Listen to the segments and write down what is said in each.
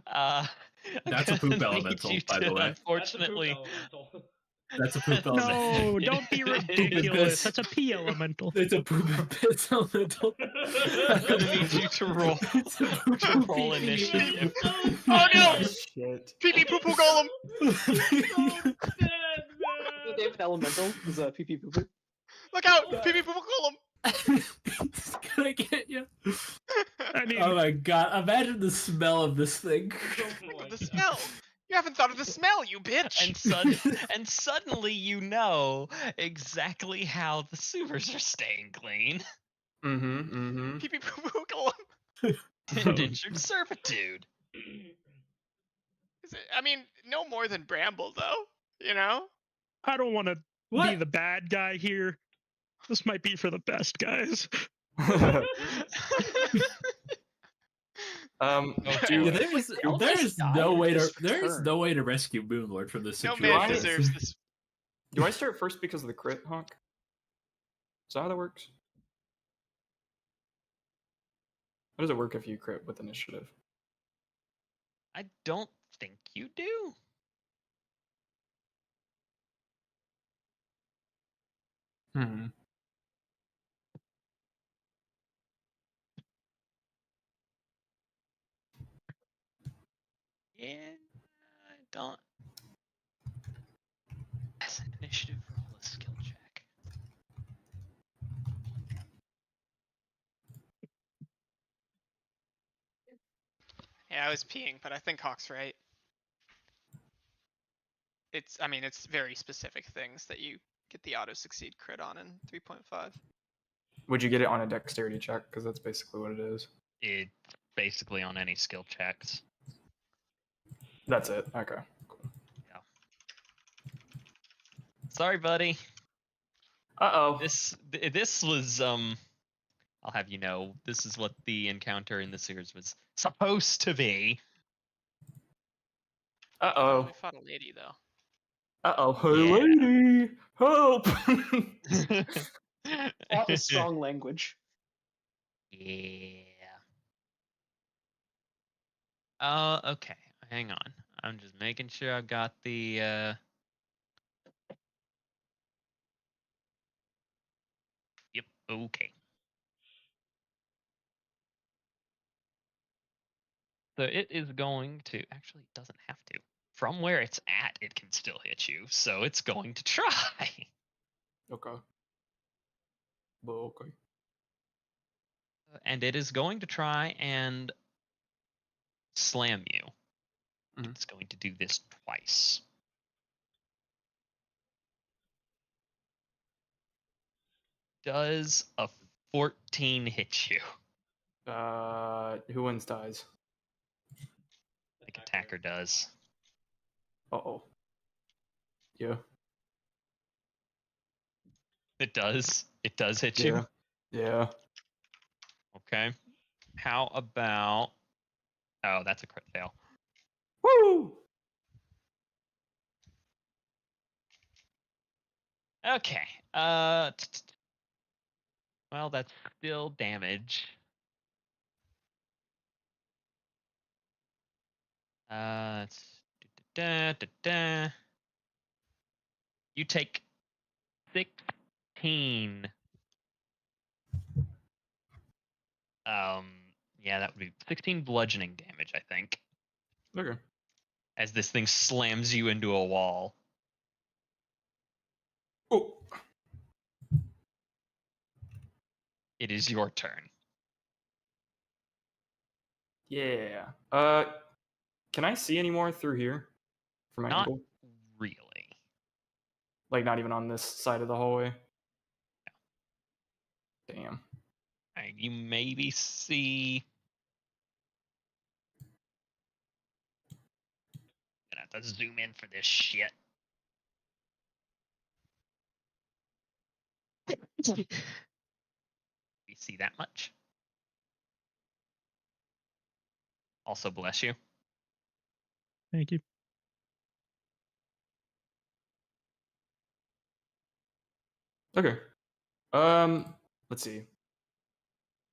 Uh, That's a poop need elemental, you by the to, way. unfortunately. That's a poop elemental. No, don't be Poop and ridiculous. piss. That's a P elemental. It's a poop and piss elemental. I'm gonna need you to roll It's a poop to and roll pee pee. initiative. Oh no! Shit. Pee pee poo poo golem! David Elemental is a pee pee poo poo. Look out! Pee pee poo poo golem! It's gonna get you. I mean, Oh my god, imagine the smell of this thing. The smell! You haven't thought of the smell, you bitch! And suddenly you know exactly how the sewers are staying clean. Mm-hmm. Mm-hmm. Pee pee poo poo golem! Indentured servitude. I mean, no more than Bramble, though. You know? I don't want to be What? the bad guy here. This might be for the best guys. Oh, do, There's die no in way to this there's turn. no way to rescue Moonlord from this No situation. man deserves this. do I start first because of the crit, Hawk? Is that how that works? How does it work if you crit with initiative? I don't think you do. Hmm. Yeah, I don't. As an initiative roll a skill check. Yeah, I was peeing, but I think Hawk's right. I mean, it's very specific things that you get the auto succeed crit on in 3.5. Would you get it on a dexterity check? Because that's basically what it is. It's basically on any skill checks. That's it. Okay. Sorry, buddy. Uh-oh. This was I'll have you know, this is what the encounter in the series was supposed to be. Uh-oh. We fought a lady, though. Uh-oh. Hey, Yeah. lady! Help! That was strong language. Yeah. Okay. Hang on. I'm just making sure I've got the Yep, okay. So it is going to actually it doesn't have to. From where it's at, it can still hit you, so it's going to try. Okay. Well, okay. And it is going to try and slam you. Mhm. It's going to do this twice. Does a 14 hit you? Who wins dies? Like attacker does. Uh-oh. Yeah. It does. It does hit you. Yeah. Yeah. Okay. How about? Oh, that's a crit fail. Woo! Okay. Well, that's still damage. It's da, da, da. You take 16. Yeah, that would be 16 bludgeoning damage, I think, Okay. as this thing slams you into a wall. Oh. It is your turn. Yeah. Can I see any more through here? From my Not angle? really. Like, not even on this side of the hallway? Damn. You maybe see. Gonna have to zoom in for this shit. You see that much? Also, bless you. Thank you. Okay. Let's see.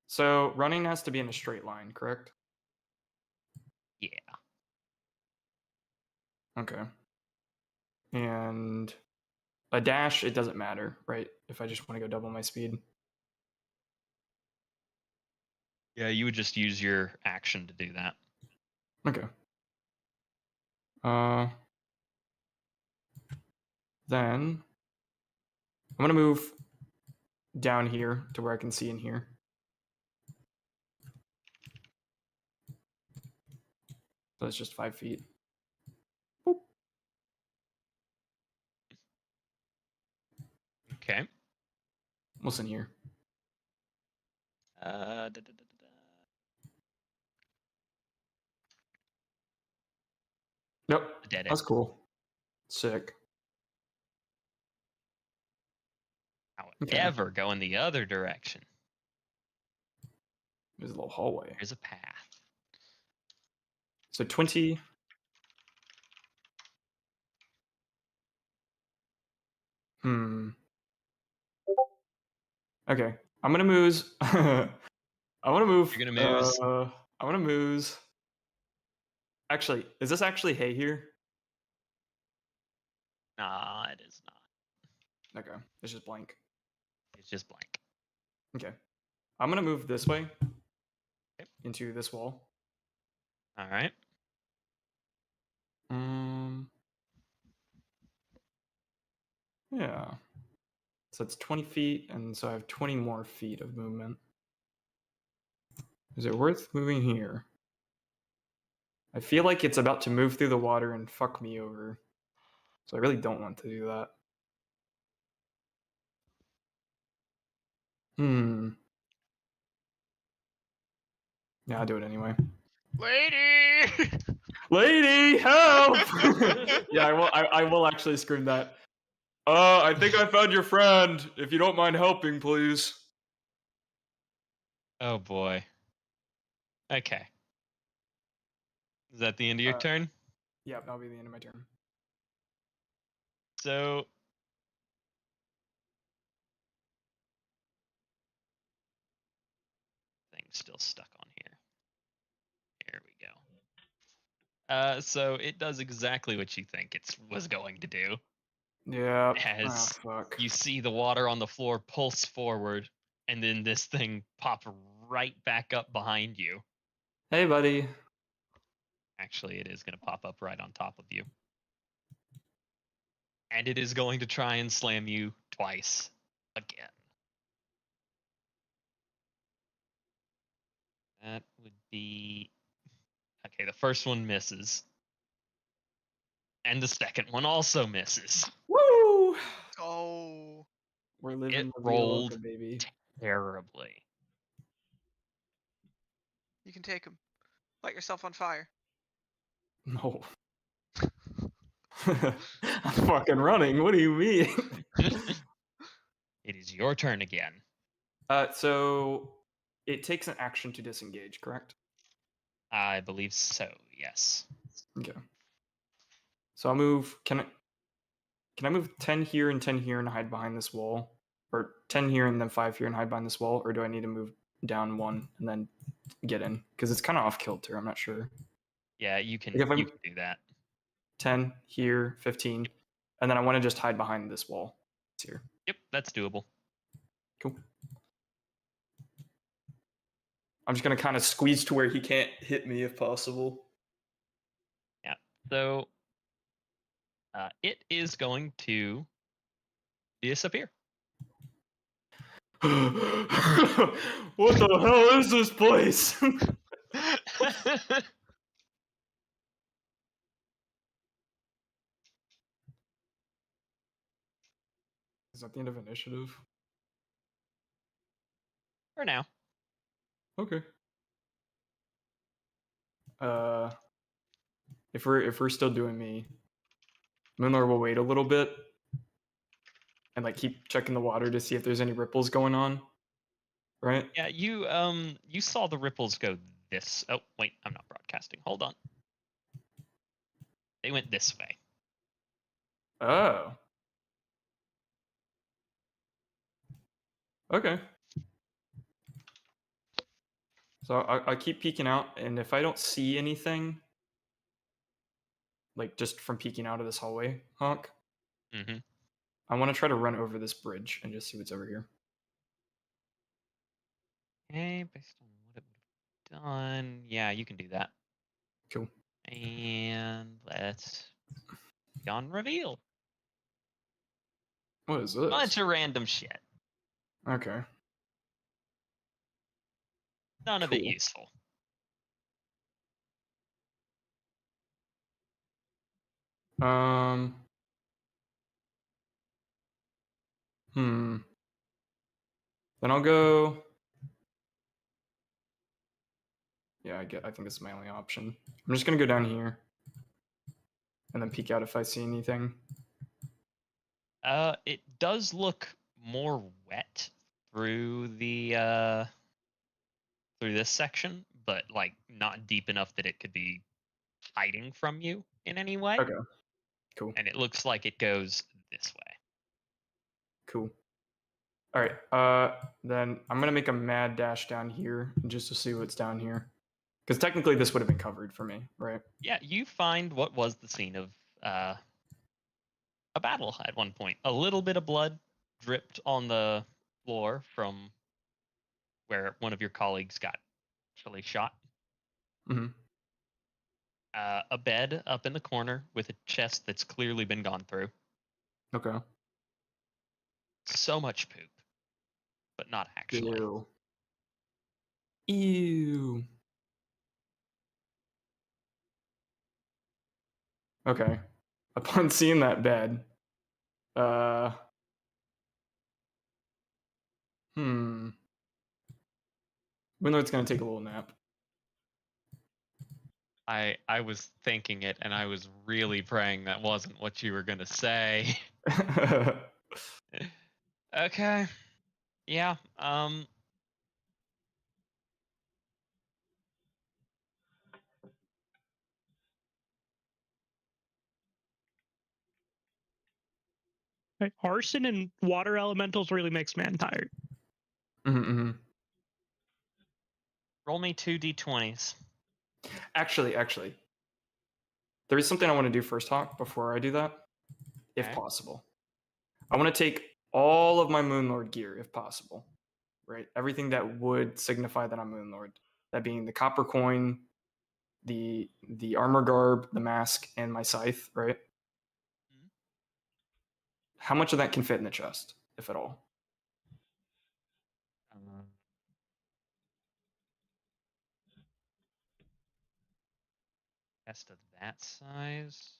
So running has to be in a straight line, correct? Yeah. Okay. And a dash, it doesn't matter, right? If I just want to go double my speed. Yeah, you would just use your action to do that. Okay. Then I'm gonna move down here to where I can see in here. So it's just 5 feet. Boop. Okay. What's in here? Da, da, da, da, da. Nope. A dead That's end. cool. Sick. Okay. However, go in the other direction. There's a little hallway. There's a path. So 20. Okay. I'm gonna move. I want to move. You're gonna moose. I want to moose. Actually, is this actually hay here? Nah, it is not. Okay. It's just blank. It's just blank. Okay. I'm gonna move this way. Okay. Into this wall. All right. Yeah. So it's 20 feet, and so I have 20 more feet of movement. Is it worth moving here? I feel like it's about to move through the water and fuck me over. So I really don't want to do that. Yeah, I'll do it anyway. Lady! Lady, help! Yeah, I will actually scream that. I think I found your friend. If you don't mind helping, please. Oh boy. Okay. Is that the end of your Uh, turn? Yeah, that'll be the end of my turn. So thing's still stuck on here. There we go. So it does exactly what you think it was going to do. Yeah. As fuck. you see the water on the floor pulse forward, and then this thing pop right back up behind you. Hey, buddy. Actually, it is going to pop up right on top of you. And it is going to try and slam you twice again. That would be... Okay, the first one misses. And the second one also misses. Woo! Oh. We're living It the rolled real baby. terribly. You can take him. Light yourself on fire. No. I'm fucking running. What do you mean? It is your turn again. So it takes an action to disengage, correct? I believe so, yes. Okay. So I'll move. Can I move 10 here and 10 here and hide behind this wall? Or 10 here and then 5 here and hide behind this wall? Or do I need to move down 1 and then get in? Because it's kind of off kilter. I'm not sure. Yeah, you can, If I'm- you can do that. 10 here, 15. And then I want to just hide behind this wall. It's here. Yep, that's doable. Cool. I'm just going to kind of squeeze to where he can't hit me if possible. So it is going to disappear. What the hell is this place? Is that the end of initiative? For now. Okay. If we're still doing me, Moonlord will wait a little bit and like keep checking the water to see if there's any ripples going on. Right? Yeah, you saw the ripples go this. Oh, wait, I'm not broadcasting. Hold on. They went this way. Oh. Okay. So I keep peeking out, and if I don't see anything, like just from peeking out of this hallway, Honk. Mm-hmm. I want to try to run over this bridge and just see what's over here. Okay, based on what it would have done, yeah, you can do that. Cool. And let's be on reveal. What is this? Bunch of random shit. Okay. None of it Cool. useful. Then I'll go. Yeah, I think this is my only option. I'm just gonna go down here and then peek out if I see anything. It does look more wet through the through this section, but like not deep enough that it could be hiding from you in any way. Okay. Cool. And it looks like it goes this way. Cool. All right. Then I'm gonna make a mad dash down here just to see what's down here, because technically this would have been covered for me, right? Yeah, you find what was the scene of a battle at one point. A little bit of blood dripped on the floor from where one of your colleagues got actually shot. Mm-hmm. A bed up in the corner with a chest that's clearly been gone through. Okay. So much poop, but not actually. Ew. Ew. Okay. Upon seeing that bed, Windlord's gonna take a little nap. I was thinking it, and I was really praying that wasn't what you were gonna say. Okay. Yeah. Right, arson and water elementals really makes man tired. Mm-hmm. Roll me 2d20s. Actually, there is something I want to do first, Hawk, before I do that, if Okay. possible. I want to take all of my Moonlord gear, if possible, right? Everything that would signify that I'm Moonlord. That being the copper coin, the armor garb, the mask, and my scythe, right? Mhm. How much of that can fit in the chest, if at all? Chest of that size.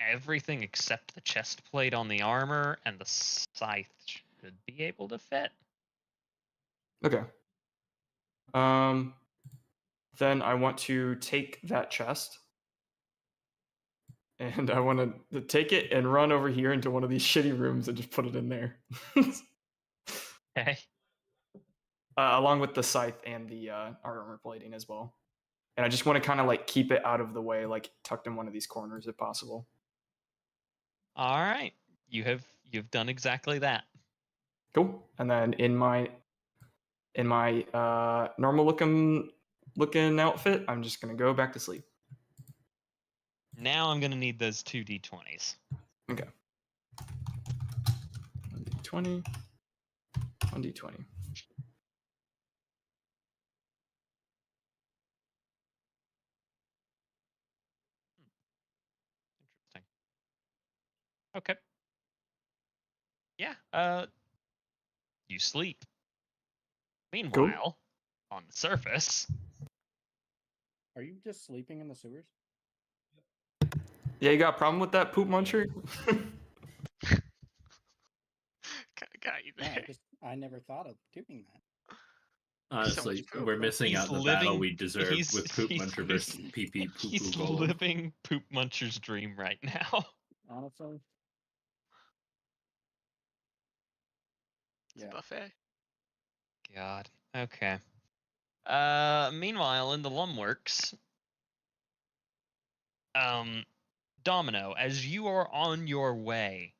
Everything except the chest plate on the armor and the scythe should be able to fit. Okay. Then I want to take that chest, and I want to take it and run over here into one of these shitty rooms and just put it in there. Okay. Along with the scythe and the armor plating as well. And I just want to kind of like keep it out of the way, like tucked in one of these corners if possible. All right. You've done exactly that. Cool. And then in my normal looking outfit, I'm just gonna go back to sleep. Now I'm gonna need those 2d20s. Okay. 1d20. 1d20. Interesting. Okay. Yeah. You sleep. Meanwhile, on the surface. Are you just sleeping in the sewers? Yeah, you got a problem with that, poop muncher? Got you No, there. I never thought of doing that. Honestly, poop. we're missing He's out the battle living- we deserve he's- with Poop he's- Muncher versus PP Poo He's Poo Golem. living Poop Muncher's dream right now. Honestly. It's a Yeah. buffet. God. Okay. Meanwhile, in the Lumworks, Domino, as you are on your way,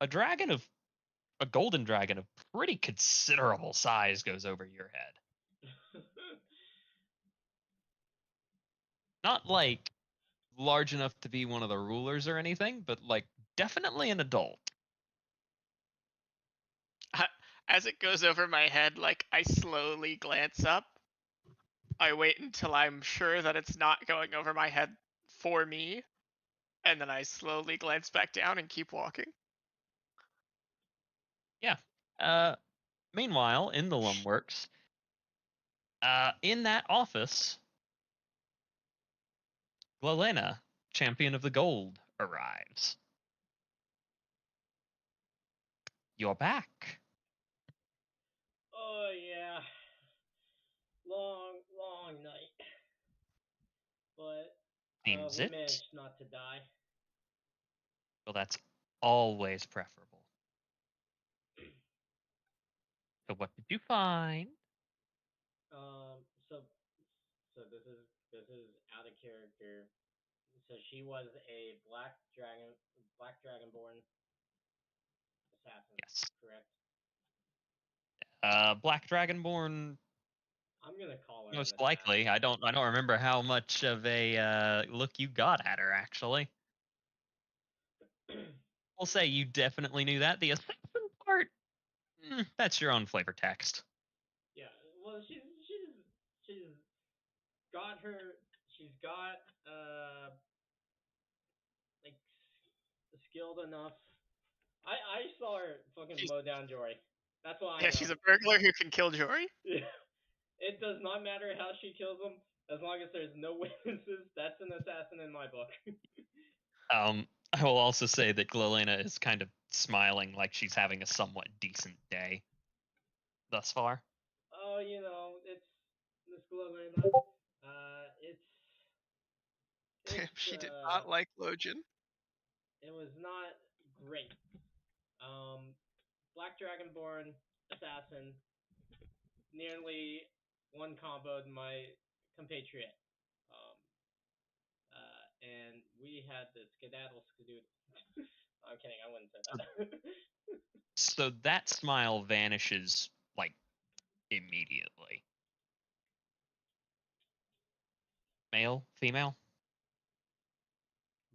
a golden dragon of pretty considerable size goes over your head. Not like large enough to be one of the rulers or anything, but like definitely an adult. As it goes over my head, like I slowly glance up. I wait until I'm sure that it's not going over my head for me, and then I slowly glance back down and keep walking. Meanwhile, in the Lumworks, in that office, Glelena, champion of the gold, arrives. You're back. Oh yeah, long night, but Seems we it. managed not to die. Well, that's always preferable. So what did you find? So this is out of character. So she was a black dragonborn assassin. Yes. Correct. Black Dragonborn, I'm gonna call her most an likely. I don't remember how much of a look you got at her actually. assassin. We'll say you definitely knew that. The assassin part, that's your own flavor text. Yeah. Well, she's got her. She's got like skilled enough. I saw her fucking mow down Jory. That's why. Yeah, she's a burglar who can kill Jory. It does not matter how she kills him, as long as there's no witnesses. That's an assassin in my book. I will also say that Glelena is kind of smiling like she's having a somewhat decent day thus far. Oh, it's Miss Glowlina. She did not like Logan. It was not great. Black Dragonborn assassin nearly one comboed my compatriot. And we had the skedaddle skedoodle. I'm kidding, I wouldn't say that. So that smile vanishes like immediately. Male, female?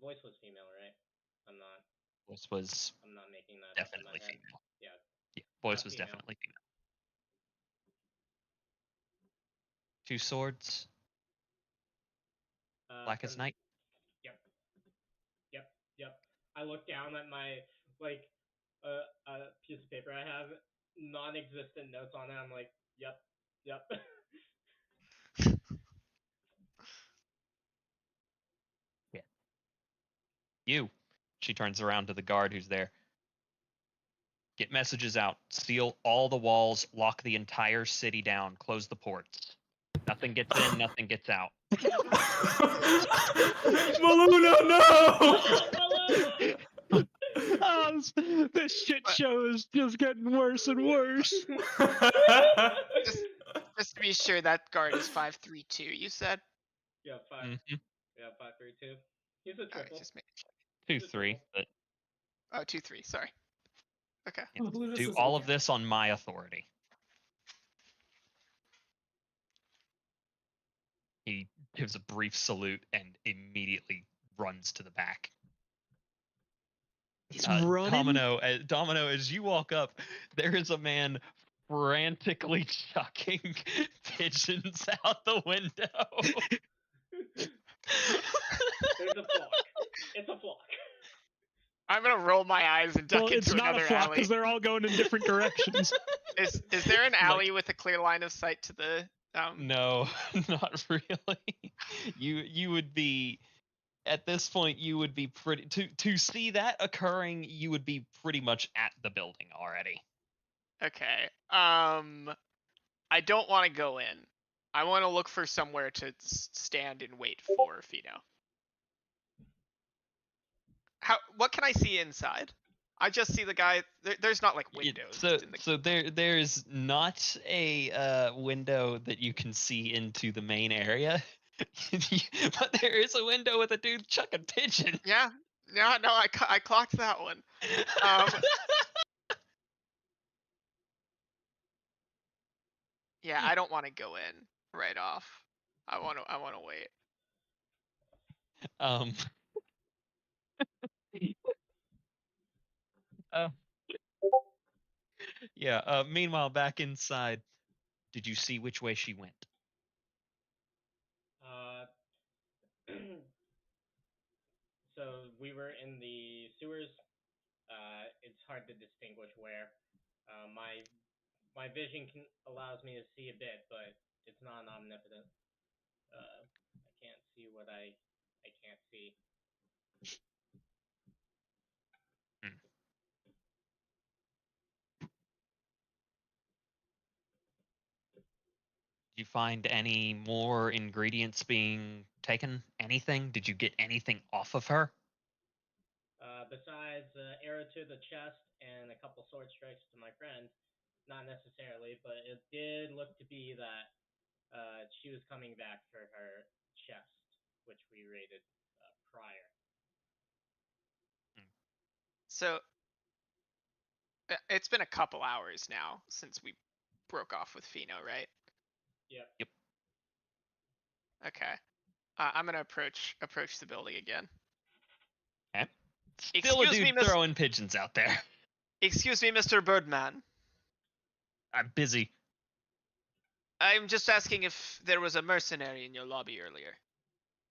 Voice was female, right? I'm not Voice was making that up in my definitely head. female. Yeah. Yeah, voice was female. definitely female. Two swords, black as night. Yep. I look down at my a piece of paper I have non-existent notes on it. I'm like, yep. Yeah. You. She turns around to the guard who's there. Get messages out. Seal all the walls. Lock the entire city down. Close the ports. Nothing gets in. Nothing gets out. Maluna, no! Oh, this shit show is just getting worse and worse. Just to be sure, that guard is 532. You said. Yeah, 532. He's a Alright, triple. just making sure. 2-3. But Oh, 2-3. Sorry. Okay. do all of this on my authority. He gives a brief salute and immediately runs to the back. He's running. Domino, as you walk up, there is a man frantically chucking pigeons out the window. There's a flock. It's a flock. I'm gonna roll my eyes and duck Well, it's into not a another flock alley. because they're all going in different directions. Is there an alley with a clear line of sight to the? No, not really. You would be at this point. You would be pretty to see that occurring. You would be pretty much at the building already. Okay. I don't want to go in. I want to look for somewhere to stand and wait for Fino. What can I see inside? I just see the guy. There's not like windows. There's not a window that you can see into the main area, but there is a window with a dude chucking pigeon. Yeah. No, I clocked that one. Yeah, I don't want to go in right off. I want to wait. Um. uh, yeah. Meanwhile, back inside, did you see which way she went? Uh, so we were in the sewers. It's hard to distinguish where. My vision allows me to see a bit, but it's not omnipotent. I can't see what I can't see. Did you find any more ingredients being taken? Anything? Did you get anything off of her? Besides arrow to the chest and a couple sword strikes to my friend, not necessarily, but it did look to be that she was coming back for her chest, which we raided prior. So it's been a couple hours now since we broke off with Fino, right? Yep. Yep. Okay. I'm gonna approach the building again. Okay. Still Excuse a dude me, Miss- throwing pigeons out there. Excuse me, Mr. Birdman. I'm busy. I'm just asking if there was a mercenary in your lobby earlier.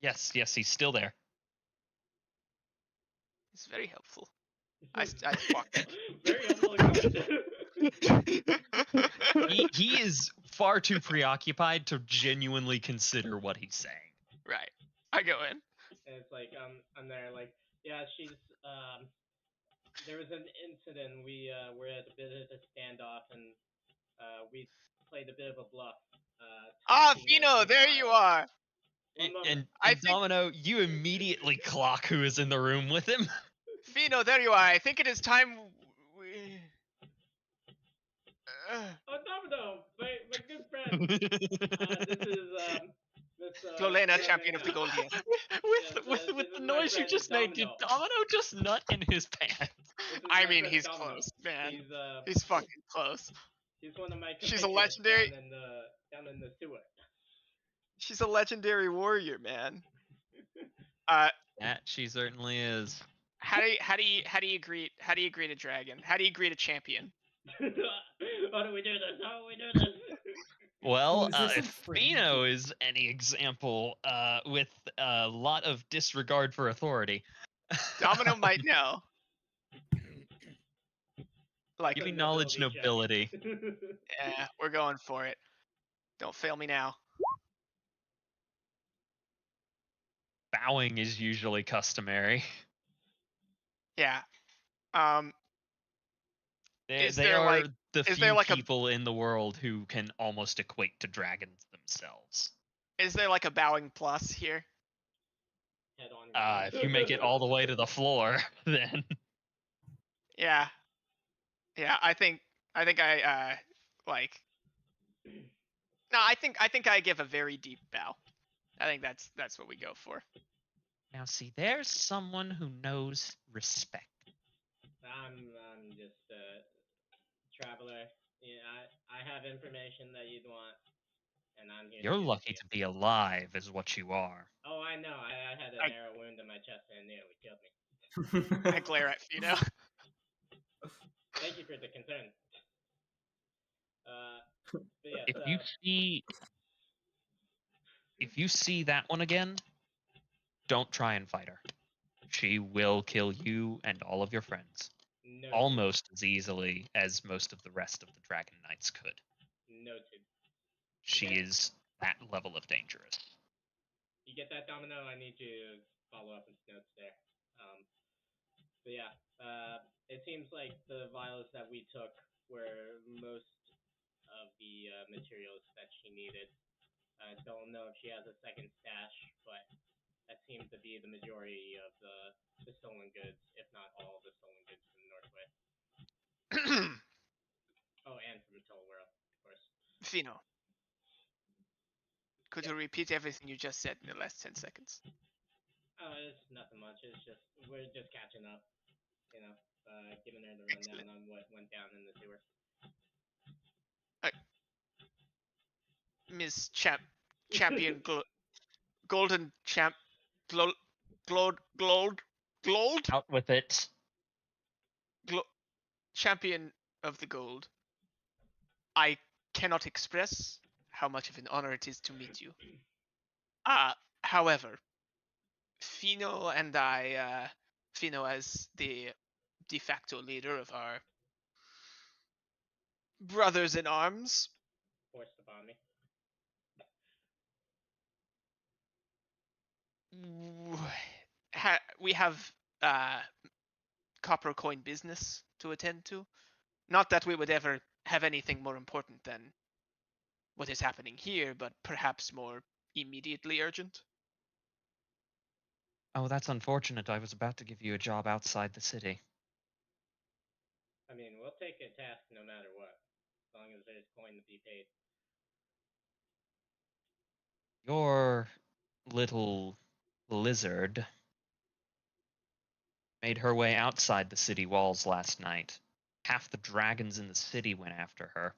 Yes, he's still there. It's very helpful. I walked. Very humble. He is far too preoccupied to genuinely consider what he's saying. Right. I go in. And it's like I'm there like, yeah, she's there was an incident. We were at a bit of a standoff and we played a bit of a bluff. Fino, there you are. And I think- Domino, you immediately clock who is in the room with him. Fino, there you are. I think it is time we. Oh, Domino, my good friend. This is Miss Flolena, champion of the Flolena. Goldian. with this the is my noise you friend just made, did Domino. Domino just nut in his pants? This is I my mean, friend he's Domino. close, man. He's He's fucking close. He's one of my. She's a compatriots legendary- down in the sewer. She's a legendary warrior, man. That she certainly is. How do you greet a dragon? How do you greet a champion? How do we do this? How do we do this? Well, Ooh, is there some if fringe? Fino is any example, with a lot of disregard for authority, Domino might know. Like, give me a knowledge nobility check. nobility. yeah, we're going for it. Don't fail me now. Bowing is usually customary. Yeah. They, Is they there, are like- the is few there, like, a- people in the world who can almost equate to dragons themselves. Is there like a bowing plus here? Head on. If you make it all the way to the floor, then Yeah. Yeah, I think I like. No, I think I give a very deep bow. I think that's what we go for. now see, there's someone who knows respect. I'm just a traveler. Yeah, I have information that you'd want, and I'm here. to You're give it lucky you. to be alive, is what you are. Oh, I know. I had an I- arrow wound in my chest and it nearly killed me. I glare at Fino. Thank you for the concern. But yes, If you see that one again, don't try and fight her. She will kill you and all of your friends noted. almost as easily as most of the rest of the Dragon Knights could. Noted. She Okay. is that level of dangerous. You get that, Domino? I need you to follow up with notes there. But yeah, it seems like the vials that we took were most of the materials that she needed. I don't know if she has a second stash, but that seems to be the majority of the stolen goods, if not all of the stolen goods from Northwest. Oh, and from Toll World, of course. Fino, could you repeat everything you just said in the last 10 seconds? It's nothing much. It's just we're just catching up, you know, giving her the rundown on what went down in the sewer. Miss Champion Golden Champ Glold. Out with it. Champion of the gold. I cannot express how much of an honor it is to meet you. However, Fino and I, Fino as the de facto leader of our brothers in arms, Forced upon me. we have copper coin business to attend to. Not that we would ever have anything more important than what is happening here, but perhaps more immediately urgent. Oh, that's unfortunate. I was about to give you a job outside the city. I mean, we'll take a task no matter what, as long as there's coin to be paid. Your little lizard made her way outside the city walls last night. Half the dragons in the city went after her.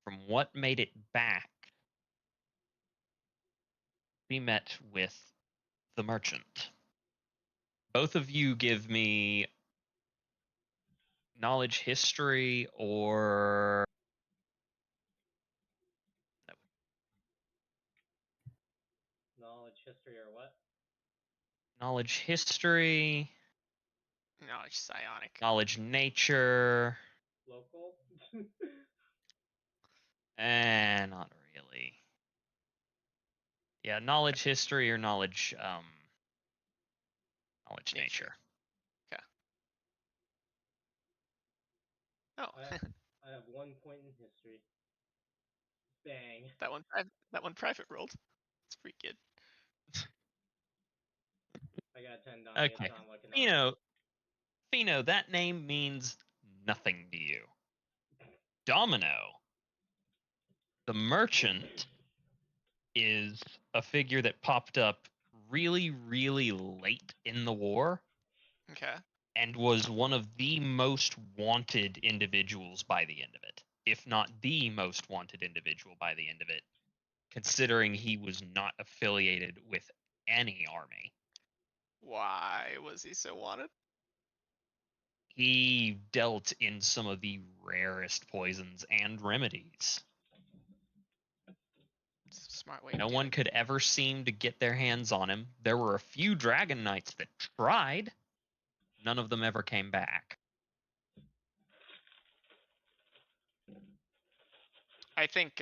From what made it back, we met with the merchant. Both of you give me knowledge history or Knowledge, history, or what? knowledge history, No, it's psionic. knowledge nature, Local? not really. Yeah, knowledge history or knowledge knowledge nature. Oh, I have 1 point in history. Bang. that one private rolled. It's pretty good. I got 10 Donnie. Okay. It's not looking up. Fino, that name means nothing to you. Domino, the merchant, is a figure that popped up really, really late in the war Okay. and was one of the most wanted individuals by the end of it, if not the most wanted individual by the end of it, considering he was not affiliated with any army. Why was he so wanted? He dealt in some of the rarest poisons and remedies. It's a smart way. to No do one it. could ever seem to get their hands on him. There were a few Dragon Knights that tried. None of them ever came back. I think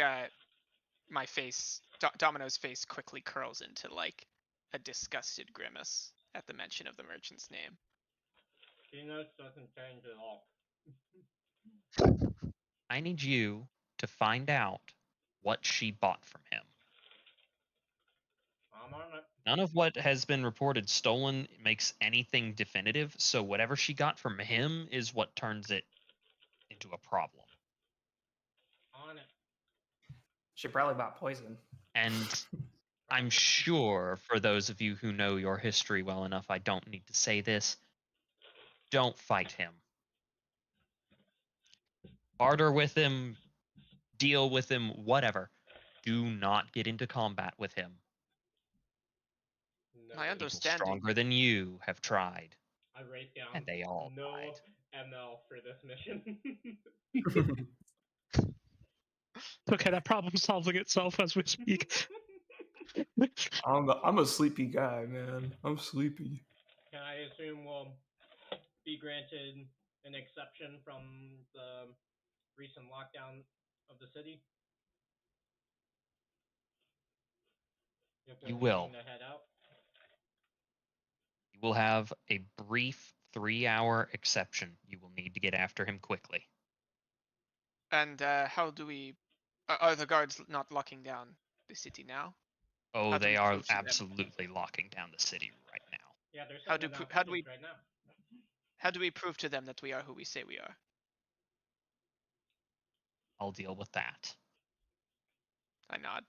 my face, Domino's face, quickly curls into like a disgusted grimace at the mention of the merchant's name. Venus doesn't change at all. I need you to find out what she bought from him. I'm on it. None of what has been reported stolen makes anything definitive, so whatever she got from him is what turns it into a problem. On it. She probably bought poison. And I'm sure for those of you who know your history well enough, I don't need to say this. Don't fight him. Barter with him, deal with him, whatever. Do not get into combat with him. No. My People understanding. stronger than you have tried, I write down and they all no died. ML for this mission. Okay, that problem solving itself as we speak. I'm a sleepy guy, man. I'm sleepy. Can I assume we'll be granted an exception from the recent lockdown of the city? If we're You will. needing to head out? You will have a brief 3-hour exception. You will need to get after him quickly. And how do we? Are the guards not locking down the city now? Oh, How do they we are prove to them? absolutely locking down the city right now. Yeah, there's How do something how do we right now. how do we prove to them that we are who we say we are? I'll deal with that. I nod.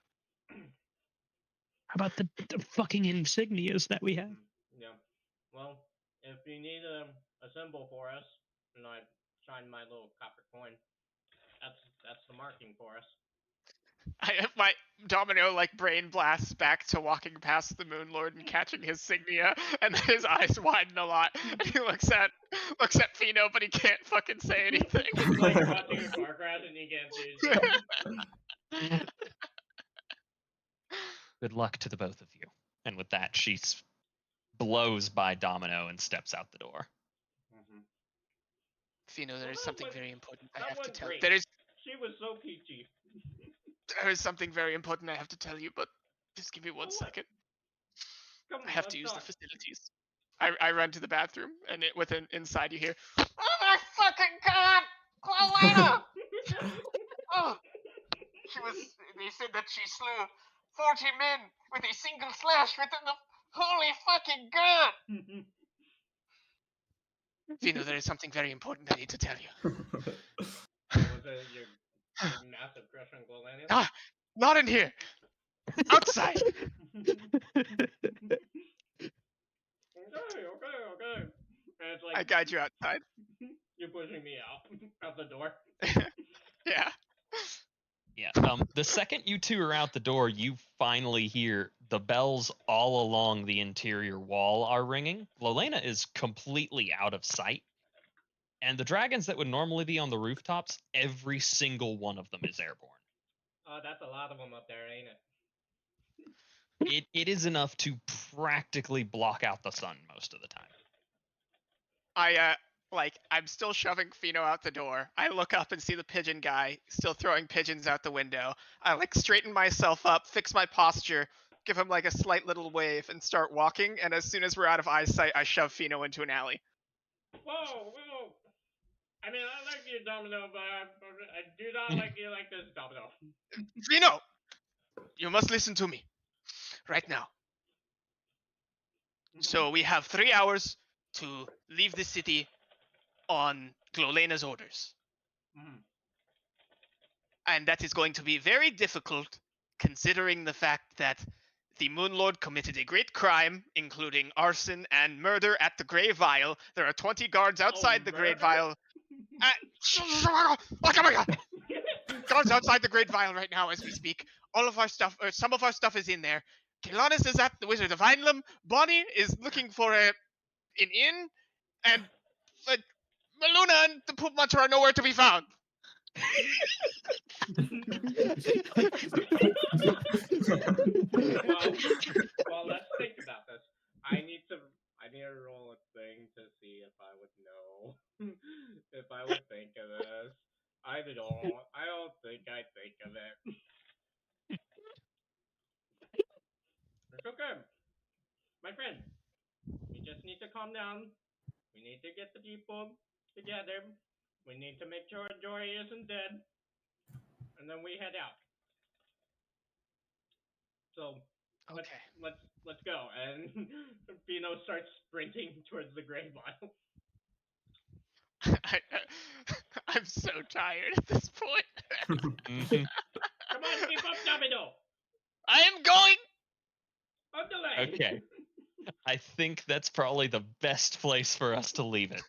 How about the fucking insignias that we have? Yeah. Well, if you need a symbol for us, and I shine my little copper coin, that's the marking for us. I have my Domino like brain blasts back to walking past the Moon Lord and catching his Signia, and then his eyes widen a lot, and he looks at Fino, but he can't fucking say anything. It's like watching a car crash and you can't do shit. Good luck to the both of you. And with that, she blows by Domino and steps out the door. Fino, there is Well, something that very important I that have to was tell. great. She was so peachy. There is something very important I have to tell you, but just give me one What? second. Come on, I have let's to use the talk. facilities. I run to the bathroom, and inside you hear, "Oh my fucking god, Cloelina!" Oh, they said that she slew 40 men with a single slash within the. Holy fucking god! Fino, there is something very important I need to tell you. Was it your massive crush on Glowlania? Ah, not in here. Outside. Okay. And it's like I guide you outside. you're pushing me out the door. Yeah. Yeah. The second you two are out the door, you finally hear the bells all along the interior wall are ringing. Glowlania is completely out of sight. And the dragons that would normally be on the rooftops, every single one of them is airborne. Oh, that's a lot of them up there, ain't it? It is enough to practically block out the sun most of the time. I'm still shoving Fino out the door. I look up and see the pigeon guy still throwing pigeons out the window. I straighten myself up, fix my posture, give him like a slight little wave, and start walking. And as soon as we're out of eyesight, I shove Fino into an alley. Whoa! I mean, I like you, Domino, but I do not like you like this, Domino. Fino, you must listen to me right now. So we have 3 hours to leave the city on Glowlena's orders. And that is going to be very difficult considering the fact that the Moon Lord committed a great crime, including arson and murder at the Grey Vial. There are 20 guards outside the Great Vial. Oh my god! Guards outside the Great Vial right now as we speak. All of our stuff, or some of our stuff is in there. Kelanis is at the Wizard of Vinelam. Bonnie is looking for an inn. And Maluna and the Poop Muncher are nowhere to be found. Well, let's think about this. I need to roll a thing to see if I would know. If I would think of this. I don't think I think of it. It's okay. My friend, we just need to calm down. We need to get the people together. We need to make sure Jory isn't dead. And then we head out. So Okay. let's go. And Fino starts sprinting towards the Grey Vial. I'm so tired at this point. Mhm. Come on, keep up, Domino. I am going. On delay. Okay. I think that's probably the best place for us to leave it.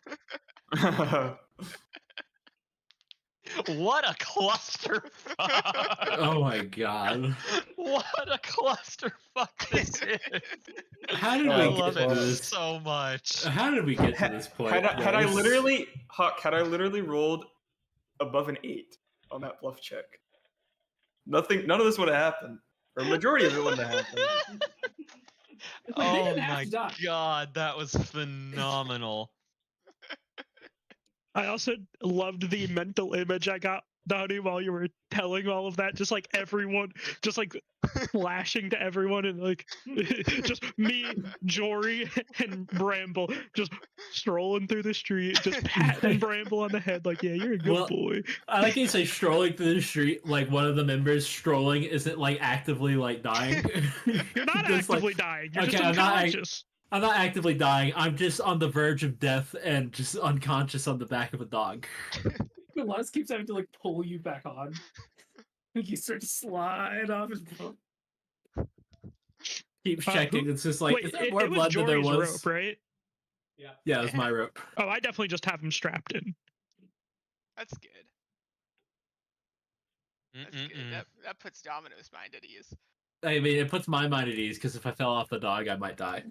What a clusterfuck! Oh my god. What a clusterfuck this is! How did I we love get to it this? so much. How did we get to this point? Had I guys? literally, Huck, had I literally rolled above an 8 on that bluff check, none of this would have happened. Or majority of it wouldn't have happened. They Oh didn't have my to die. god, that was phenomenal. I also loved the mental image I got, Donnie, while you were telling all of that. Just like everyone, just like flashing to everyone, and like just me, Jory, and Bramble just strolling through the street, just patting Bramble on the head, like, yeah, you're a good Well, boy. I like you say strolling through the street, like one of the members strolling isn't like actively like dying. You're not Just, like, actively dying. You're okay, just I'm not unconscious. I'm not actively dying. I'm just on the verge of death and just unconscious on the back of a dog. Milas keeps having to like pull you back on. You start to slide off his boat. Keeps checking. It's just like, Wait, is there it more was blood than there Jory's was? rope, right? Yeah, it was my rope. Oh, I definitely just have him strapped in. That's good. That's good. That puts Domino's mind at ease. I mean, it puts my mind at ease because if I fell off the dog, I might die.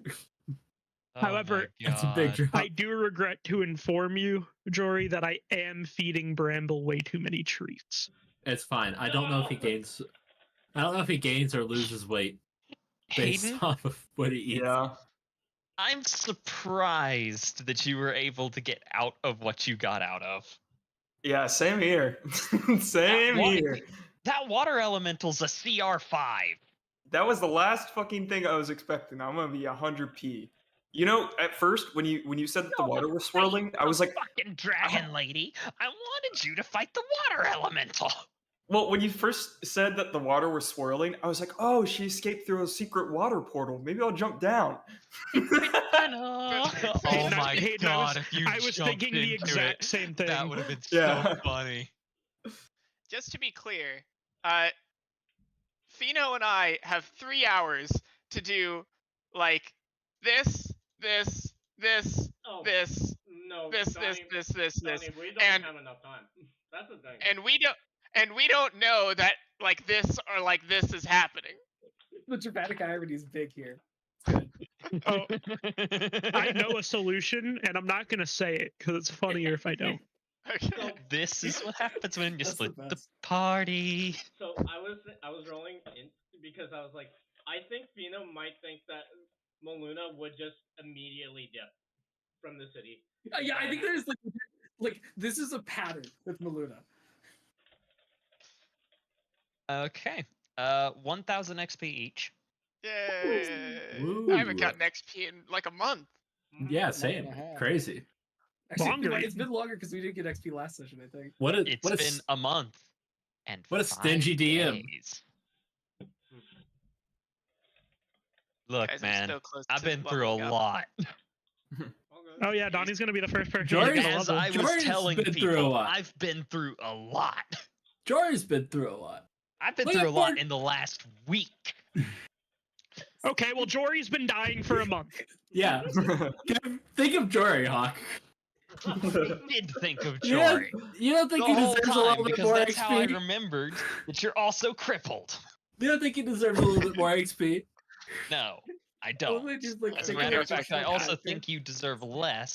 Oh However, my That's a big God. drop. I do regret to inform you, Jory, that I am feeding Bramble way too many treats. It's fine. I don't know if he gains. I don't know if he gains or loses weight based Hayden, off of what he eats. Yeah. I'm surprised that you were able to get out of what you got out of. Yeah, same here. Same What? here. That water elemental's a CR5. That was the last fucking thing I was expecting. I'm gonna be 100p. You know, at first when you said that the water was swirling, I was like, Fucking dragon lady, I wanted you to fight the water elemental. well, when you first said that the water was swirling, I was like, oh, she escaped through a secret water portal. Maybe I'll jump down. Oh Hayden, my Hayden, God! If you I was jumped thinking the into exact it, same thing. that would have been Yeah. so funny. Just to be clear, Fino and I have 3 hours to do like this, this, this, Oh, this, no, this, Donnie, this, Donnie, we don't and- have enough time. That's the thing. and we don't know that like this or like this is happening. The dramatic irony is big here. Oh, I know a solution, and I'm not gonna say it because it's funnier if I don't. Okay. This is what happens when you That's the split the best. party. So I was rolling in because I was like, I think Fino might think that Maluna would just immediately dip from the city. Yeah, I think there's like this is a pattern with Maluna. Okay. 1,000 XP each. Yay! Woo. I haven't gotten XP in like a month. Yeah, Month same. and a half. Crazy. Actually, Longer. it's been longer because we didn't get XP last session. I think. What a It's what a been a month. And what a 5 stingy DM. days. Look, Guys, I'm man, so close I've to been through a leveling up. lot. Oh yeah, Donnie's gonna be the first person Jory's- to get a As level. I was Jordan's telling been through a people, lot. I've been through a lot. Jory's been through a lot. I've been Look through at a lot Mark. in the last week. Okay, well Jory's been dying for a month. Yeah. Think of Jory, Hawk. I did think of You don't, Jory you don't think the he whole deserves a time little bit because more that's how I XP? remembered that you're also crippled. You don't think he deserves a little bit more XP? No, I don't. Only just, like, As a think matter of about fact, I your also character. think you deserve less